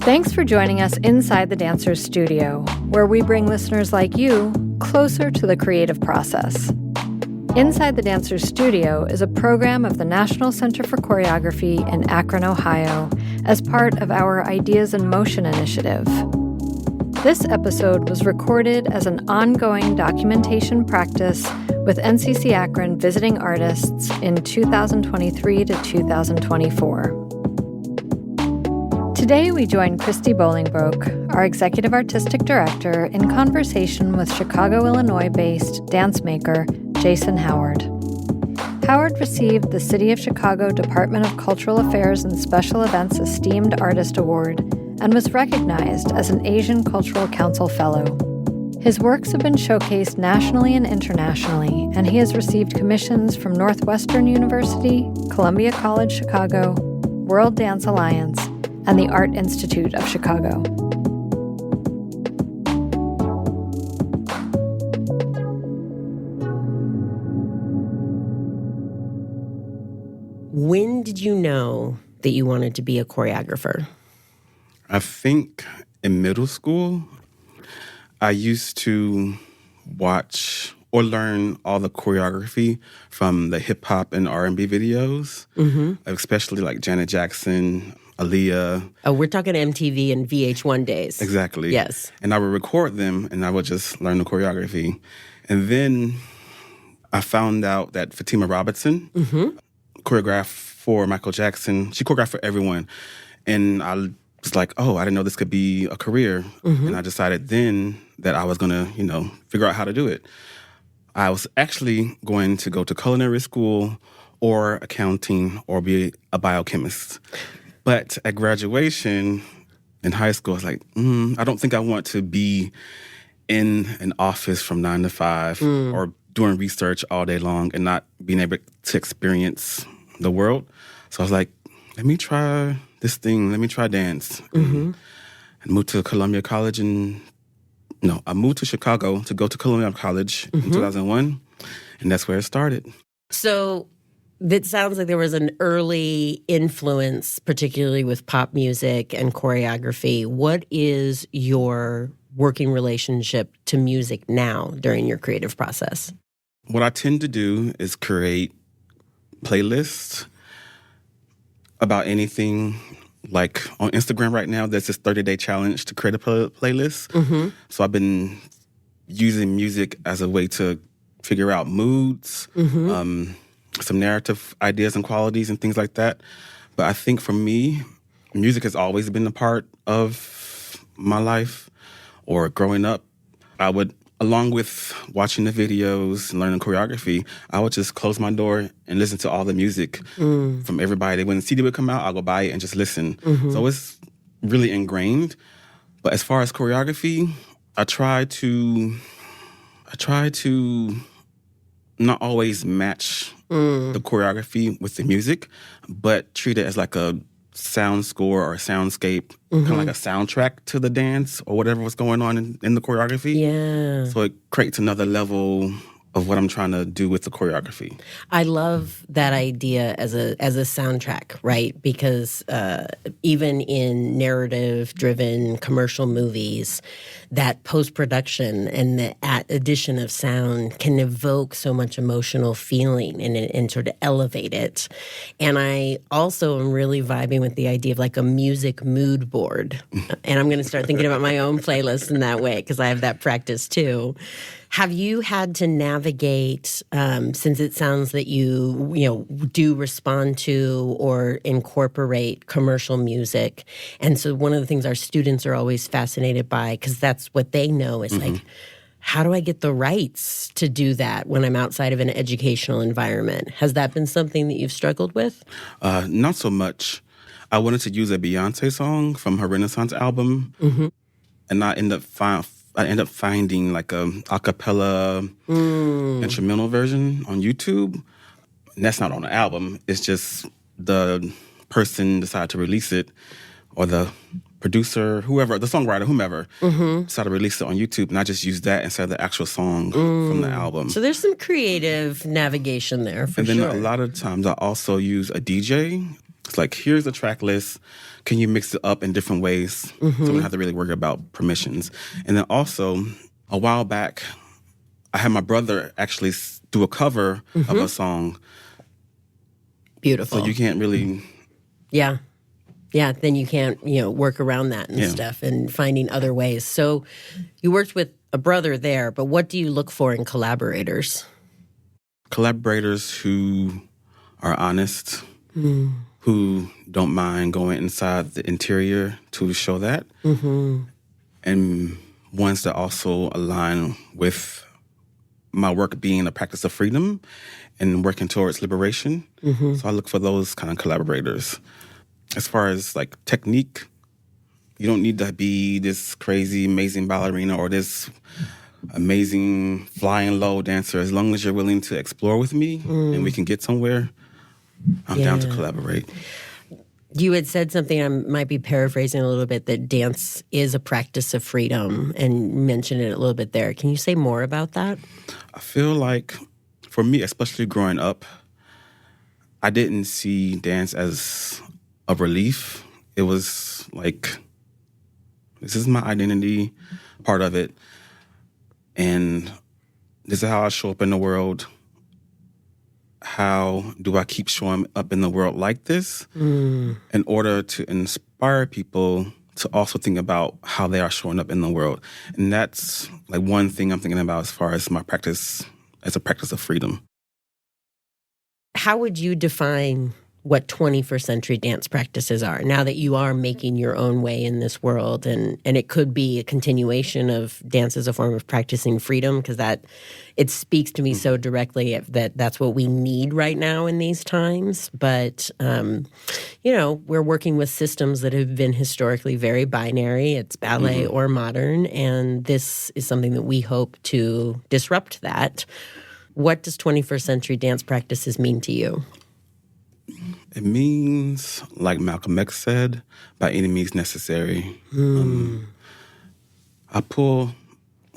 Thanks for joining us inside the Dancer's Studio, where we bring listeners like you closer to the creative process. Inside the Dancer's Studio is a program of the National Center for Choreography in Akron, Ohio, as part of our Ideas in Motion initiative. This episode was recorded as an ongoing documentation practice with NCCAkron visiting artists in 2023 to 2024. Today we join Christy Bolingbroke, our Executive Artistic Director, in conversation with Chicago, Illinois-based dancemaker Jason Howard. Howard received the City of Chicago Department of Cultural Affairs and Special Events Esteemed Artist Award and was recognized as an Asian Cultural Council Fellow. His works have been showcased nationally and internationally, and he has received commissions from Northwestern University, Columbia College Chicago, World Dance Alliance, and the Art Institute of Chicago. When did you know that you wanted to be a choreographer? I think in middle school, I used to watch or learn all the choreography from the hip-hop and R&B videos, especially like Janet Jackson, Aaliyah. Oh, we're talking MTV and VH1 days. Exactly. Yes. And I would record them, and I would just learn the choreography. And then I found out that Fatima Robinson choreographed for Michael Jackson. She choreographed for everyone. And I was like, oh, I didn't know this could be a career. And I decided then that I was going to, figure out how to do it. I was actually going to go to culinary school or accounting or be a biochemist. But at graduation in high school, I was like, I don't think I want to be in an office from 9 to 5 or doing research all day long and not being able to experience the world. So I was like, let me try this thing. Let me try dance. And moved to Columbia College I moved to Chicago to go to Columbia College in 2001, and that's where it started. So it sounds like there was an early influence, particularly with pop music and choreography. What is your working relationship to music now during your creative process? What I tend to do is create playlists about anything. Like on Instagram right now, there's this 30-day challenge to create a playlist. So I've been using music as a way to figure out moods, some narrative ideas and qualities and things like that. But I think for me, music has always been a part of my life or growing up. I would, along with watching the videos and learning choreography, I would just close my door and listen to all the music from everybody. When the CD would come out, I'll go buy it and just listen. So it's really ingrained. But as far as choreography, I try to not always match the choreography with the music, but treat it as like a sound score or a soundscape, kind of like a soundtrack to the dance or whatever was going on in the choreography. Yeah. So it creates another level of what I'm trying to do with the choreography. I love that idea as a soundtrack, right? Because even in narrative-driven commercial movies, that post-production and the addition of sound can evoke so much emotional feeling and sort of elevate it. And I also am really vibing with the idea of like a music mood board. And I'm going to start thinking about my own playlist in that way because I have that practice too. Have you had to navigate, since it sounds that you do respond to or incorporate commercial music, and so one of the things our students are always fascinated by, because that's what they know, is like, how do I get the rights to do that when I'm outside of an educational environment? Has that been something that you've struggled with? Not so much. I wanted to use a Beyonce song from her Renaissance album, and I ended up finding like a cappella instrumental version on YouTube. And that's not on the album. It's just the person decided to release it, or the producer, whoever, the songwriter, whomever, decided to release it on YouTube. And I just used that instead of the actual song from the album. So there's some creative navigation there, for sure. And then a lot of times I also use a DJ It's like, here's the track list. Can you mix it up in different ways? So we don't have to really worry about permissions. And then also, a while back, I had my brother actually do a cover of a song. Beautiful. So you can't really... Yeah. Yeah, then you can't, work around that and stuff and finding other ways. So you worked with a brother there, but what do you look for in collaborators? Collaborators who are honest, who don't mind going inside the interior to show that, and ones that also align with my work being a practice of freedom and working towards liberation. So I look for those kind of collaborators. As far as like technique, you don't need to be this crazy, amazing ballerina or this amazing flying low dancer. As long as you're willing to explore with me and we can get somewhere, I'm down to collaborate. You had said something, I might be paraphrasing a little bit, that dance is a practice of freedom, and mentioned it a little bit there. Can you say more about that? I feel like, for me, especially growing up, I didn't see dance as a relief. It was like, this is my identity, part of it. And this is how I show up in the world. How do I keep showing up in the world like this in order to inspire people to also think about how they are showing up in the world? And that's like one thing I'm thinking about as far as my practice, as a practice of freedom. How would you define what 21st century dance practices are now that you are making your own way in this world? And it could be a continuation of dance as a form of practicing freedom, because that it speaks to me so directly that that's what we need right now in these times. But, we're working with systems that have been historically very binary. It's ballet or modern. And this is something that we hope to disrupt that. What does 21st century dance practices mean to you? It means, like Malcolm X said, by any means necessary. I pull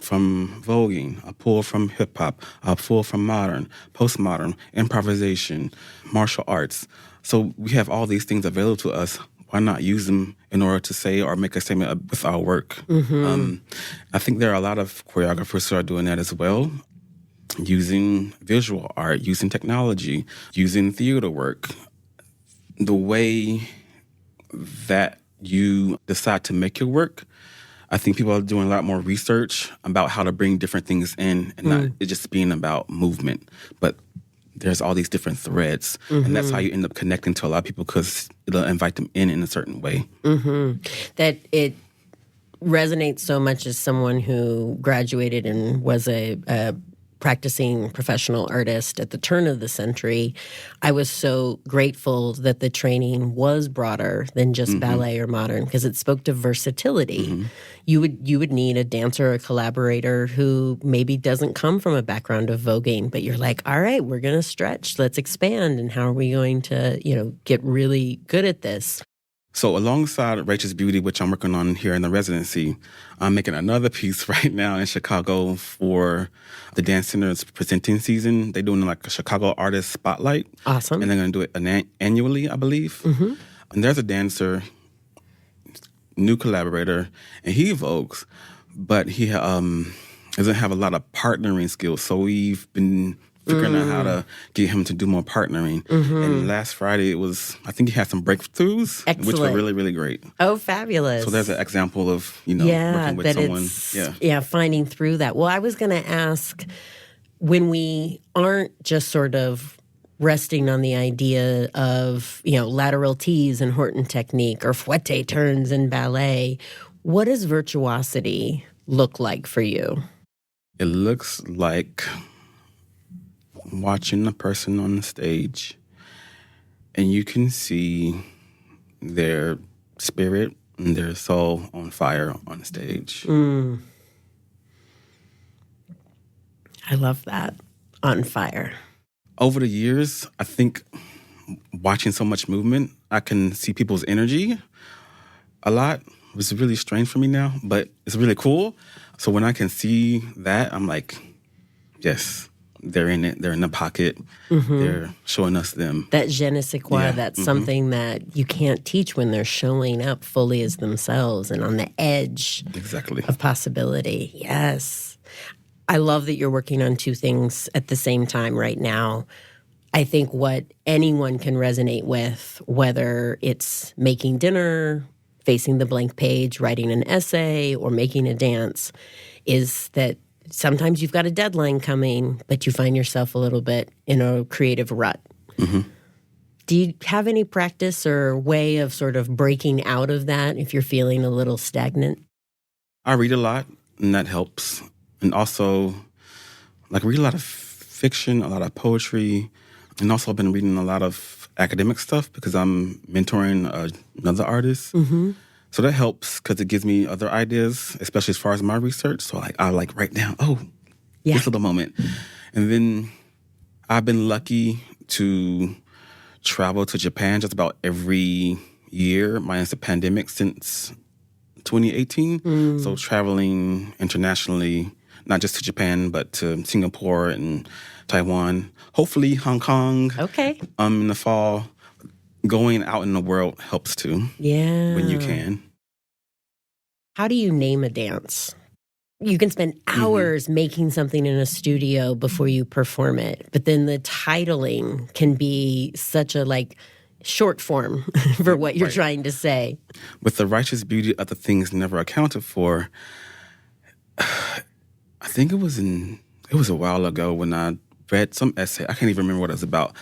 from voguing, I pull from hip-hop, I pull from modern, postmodern, improvisation, martial arts. So we have all these things available to us. Why not use them in order to say or make a statement with our work? I think there are a lot of choreographers who are doing that as well, using visual art, using technology, using theater work. The way that you decide to make your work, I think people are doing a lot more research about how to bring different things in and not it just being about movement. But there's all these different threads, and that's how you end up connecting to a lot of people, because it'll invite them in a certain way. That it resonates so much as someone who graduated and was a practicing professional artist at the turn of the century. I was so grateful that the training was broader than just ballet or modern, because it spoke to versatility. You would need a dancer or a collaborator who maybe doesn't come from a background of voguing, but you're like, all right, we're going to stretch, let's expand, and how are we going to, get really good at this? So alongside Righteous Beauty, which I'm working on here in the residency, I'm making another piece right now in Chicago for the Dance Center's presenting season. They're doing like a Chicago Artist Spotlight. Awesome. And they're going to do it annually, I believe. And there's a dancer, new collaborator, and he vogues, but he doesn't have a lot of partnering skills. So we've been figuring out how to get him to do more partnering. And last Friday, I think he had some breakthroughs, which were really, really great. Oh, fabulous. So there's an example of, working with someone. Finding through that. Well, I was going to ask, when we aren't just sort of resting on the idea of, lateral tees and Horton technique or fouette turns in ballet, what does virtuosity look like for you? It looks like watching a person on the stage, and you can see their spirit and their soul on fire on stage. I love that. On fire. Over the years, I think watching so much movement, I can see people's energy a lot. It's really strange for me now, but it's really cool. So when I can see that, I'm like, yes, they're in it. They're in the pocket. They're showing us them. That je ne sais quoi, Yeah. that's something that you can't teach when they're showing up fully as themselves and on the edge Exactly. of possibility. Yes. I love that you're working on two things at the same time right now. I think what anyone can resonate with, whether it's making dinner, facing the blank page, writing an essay, or making a dance, is that sometimes you've got a deadline coming, but you find yourself a little bit in a creative rut. Do you have any practice or way of sort of breaking out of that if you're feeling a little stagnant? I read a lot, and that helps. And also, read a lot of fiction, a lot of poetry, and also I've been reading a lot of academic stuff because I'm mentoring another artist. So that helps because it gives me other ideas, especially as far as my research. So I write down, this little moment. And then I've been lucky to travel to Japan just about every year minus the pandemic since 2018. So traveling internationally, not just to Japan, but to Singapore and Taiwan, hopefully Hong Kong. Okay. In the fall. Going out in the world helps too. Yeah. When you can. How do you name a dance? You can spend hours making something in a studio before you perform it, but then the titling can be such a short form for what you're trying to say. With the righteous beauty of the things never accounted for, I think it was a while ago when I read some essay. I can't even remember what it was about,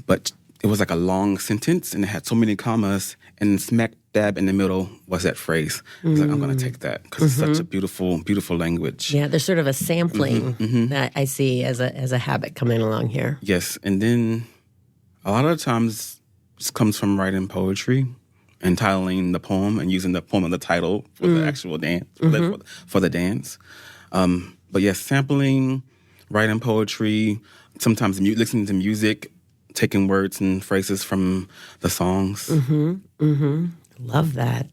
but it was like a long sentence and it had so many commas, and smack dab in the middle was that phrase. I was like, I'm going to take that because it's such a beautiful, beautiful language. Yeah, there's sort of a sampling that I see as a habit coming along here. Yes, and then a lot of the times this comes from writing poetry and titling the poem and using the poem as the title for the actual dance, for the dance. But yes, sampling, writing poetry, sometimes listening to music, taking words and phrases from the songs. Love that.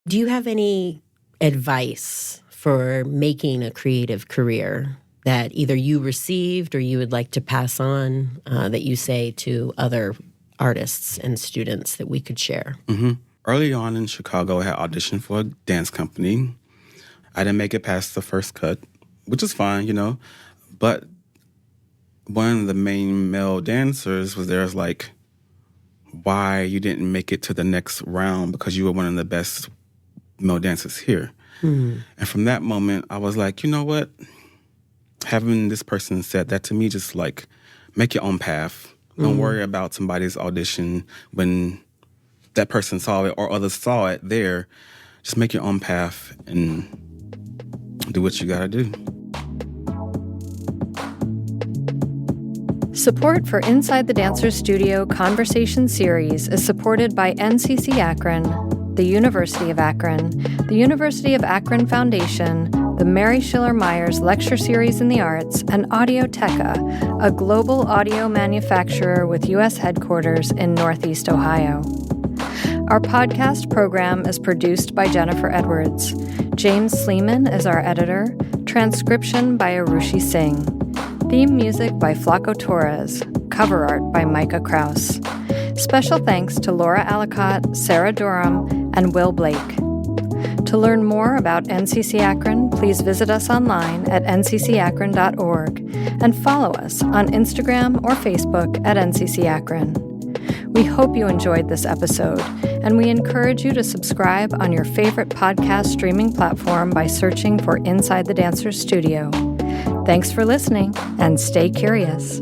Do you have any advice for making a creative career that either you received or you would like to pass on that you say to other artists and students that we could share? Early on in Chicago, I had auditioned for a dance company. I didn't make it past the first cut, which is fine, but one of the main male dancers was there was like, why you didn't make it to the next round because you were one of the best male dancers here. And from that moment, I was like, you know what? Having this person said that to me, just make your own path. Don't worry about somebody's audition when that person saw it or others saw it there. Just make your own path and do what you gotta do. Support for Inside the Dancers Studio Conversation Series is supported by NCCAkron, the University of Akron, the University of Akron Foundation, the Mary Schiller Myers Lecture Series in the Arts, and Audioteca, a global audio manufacturer with U.S. headquarters in Northeast Ohio. Our podcast program is produced by Jennifer Edwards. James Sleeman is our editor. Transcription by Arushi Singh. Theme music by Flaco Torres. Cover art by Micah Kraus. Special thanks to Laura Alicott, Sarah Durham, and Will Blake. To learn more about NCCAkron, please visit us online at nccakron.org and follow us on Instagram or Facebook at NCCAkron. We hope you enjoyed this episode, and we encourage you to subscribe on your favorite podcast streaming platform by searching for Inside the Dancers Studio. Thanks for listening, and stay curious.